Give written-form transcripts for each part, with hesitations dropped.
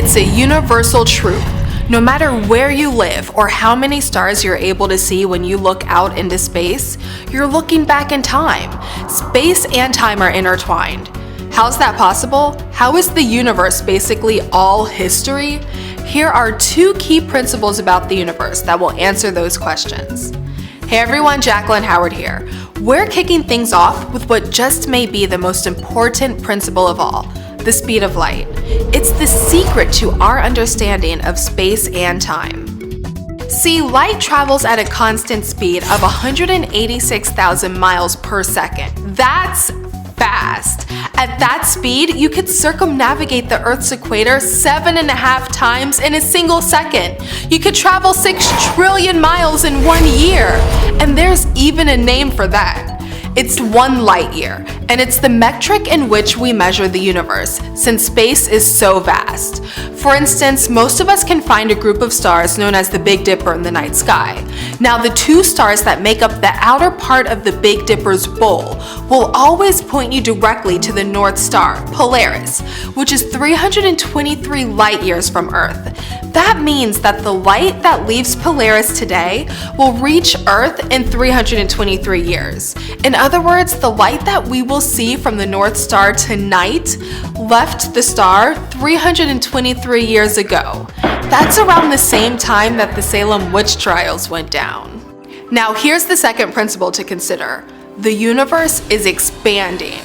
It's a universal truth. No matter where you live or how many stars you're able to see when you look out into space, you're looking back in time. Space and time are intertwined. How's that possible? How is the universe basically all history? Here are 2 key principles about the universe that will answer those questions. Hey everyone, Jacqueline Howard here. We're kicking things off with what just may be the most important principle of all, the speed of light. It's the secret to our understanding of space and time. See, light travels at a constant speed of 186,000 miles per second. That's fast. At that speed, you could circumnavigate the Earth's equator 7.5 times in a single second. You could travel 6 trillion miles in 1 year. And there's even a name for that. It's 1 light year, and it's the metric in which we measure the universe, since space is so vast. For instance, most of us can find a group of stars known as the Big Dipper in the night sky. Now, the 2 stars that make up the outer part of the Big Dipper's bowl will always point you directly to the North Star, Polaris, which is 323 light years from Earth. That means that the light that leaves Polaris today will reach Earth in 323 years. In other words, the light that we will see from the North Star tonight left the star 323 years ago. That's around the same time that the Salem witch trials went down. Now here's the second principle to consider. The universe is expanding.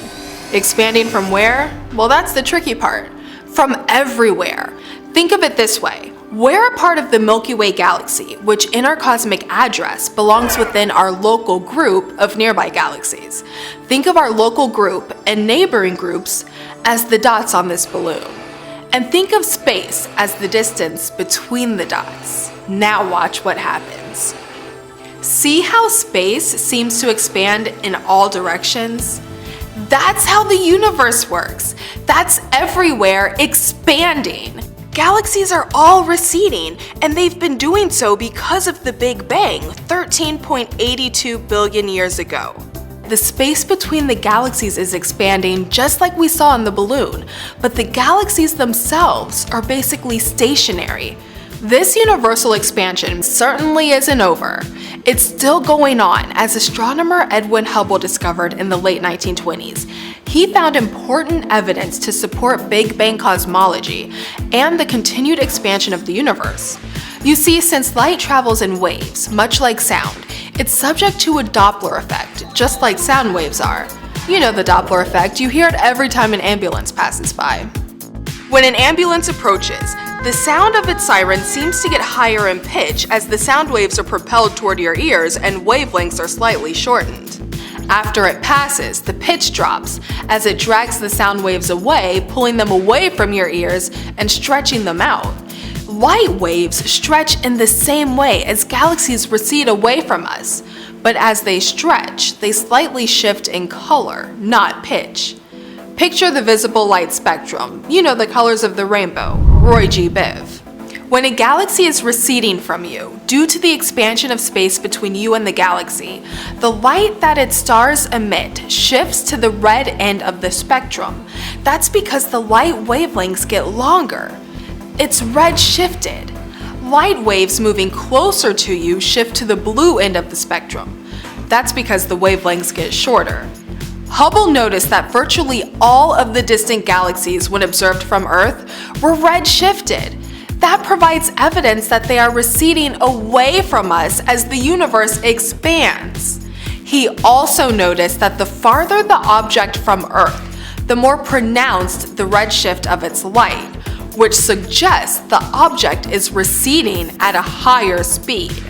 Expanding from where? Well, that's the tricky part. From everywhere. Think of it this way. We're a part of the Milky Way galaxy, which in our cosmic address belongs within our local group of nearby galaxies. Think of our local group and neighboring groups as the dots on this balloon. And think of space as the distance between the dots. Now watch what happens. See how space seems to expand in all directions? That's how the universe works. That's everywhere expanding. Galaxies are all receding, and they've been doing so because of the Big Bang 13.82 billion years ago. The space between the galaxies is expanding just like we saw in the balloon, but the galaxies themselves are basically stationary. This universal expansion certainly isn't over. It's still going on, as astronomer Edwin Hubble discovered in the late 1920s. He found important evidence to support Big Bang cosmology and the continued expansion of the universe. You see, since light travels in waves, much like sound, it's subject to a Doppler effect, just like sound waves are. You know the Doppler effect, you hear it every time an ambulance passes by. When an ambulance approaches, the sound of its siren seems to get higher in pitch as the sound waves are propelled toward your ears and wavelengths are slightly shortened. After it passes, the pitch drops as it drags the sound waves away, pulling them away from your ears and stretching them out. Light waves stretch in the same way as galaxies recede away from us, but as they stretch, they slightly shift in color, not pitch. Picture the visible light spectrum, you know, the colors of the rainbow, Roy G. Biv. When a galaxy is receding from you, due to the expansion of space between you and the galaxy, the light that its stars emit shifts to the red end of the spectrum. That's because the light wavelengths get longer. It's red shifted. Light waves moving closer to you shift to the blue end of the spectrum. That's because the wavelengths get shorter. Hubble noticed that virtually all of the distant galaxies, when observed from Earth, were red shifted. That provides evidence that they are receding away from us as the universe expands. He also noticed that the farther the object from Earth, the more pronounced the redshift of its light, which suggests the object is receding at a higher speed.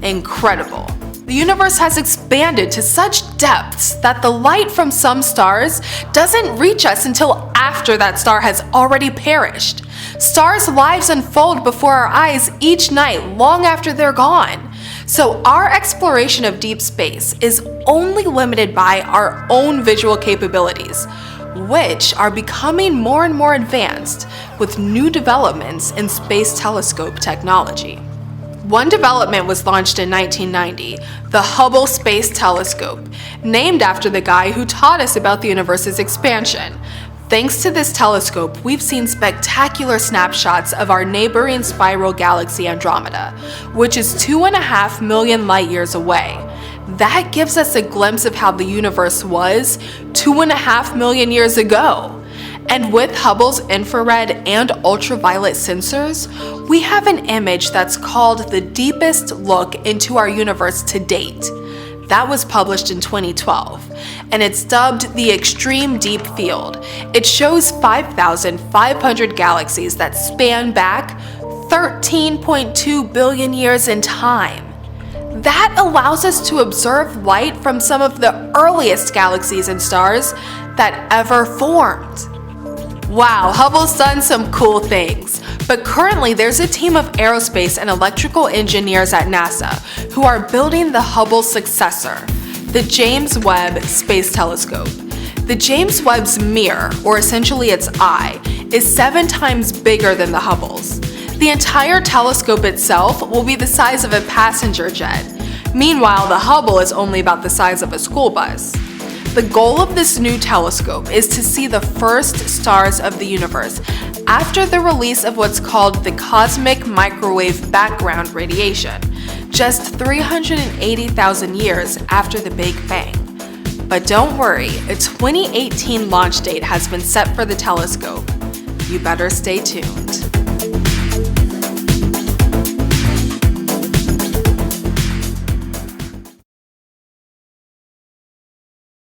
Incredible. The universe has expanded to such depths that the light from some stars doesn't reach us until after that star has already perished. Stars' lives unfold before our eyes each night long after they're gone. So our exploration of deep space is only limited by our own visual capabilities, which are becoming more and more advanced with new developments in space telescope technology. One development was launched in 1990, the Hubble Space Telescope, named after the guy who taught us about the universe's expansion. Thanks to this telescope, we've seen spectacular snapshots of our neighboring spiral galaxy Andromeda, which is 2.5 million light years away. That gives us a glimpse of how the universe was 2.5 million years ago. And with Hubble's infrared and ultraviolet sensors, we have an image that's called the deepest look into our universe to date. That was published in 2012, and it's dubbed the Extreme Deep Field. It shows 5,500 galaxies that span back 13.2 billion years in time. That allows us to observe light from some of the earliest galaxies and stars that ever formed. Wow, Hubble's done some cool things, but currently there's a team of aerospace and electrical engineers at NASA who are building the Hubble successor, the James Webb Space Telescope. The James Webb's mirror, or essentially its eye, is 7 times bigger than the Hubble's. The entire telescope itself will be the size of a passenger jet. Meanwhile, the Hubble is only about the size of a school bus. The goal of this new telescope is to see the first stars of the universe after the release of what's called the cosmic microwave background radiation, just 380,000 years after the Big Bang. But don't worry, a 2018 launch date has been set for the telescope. You better stay tuned.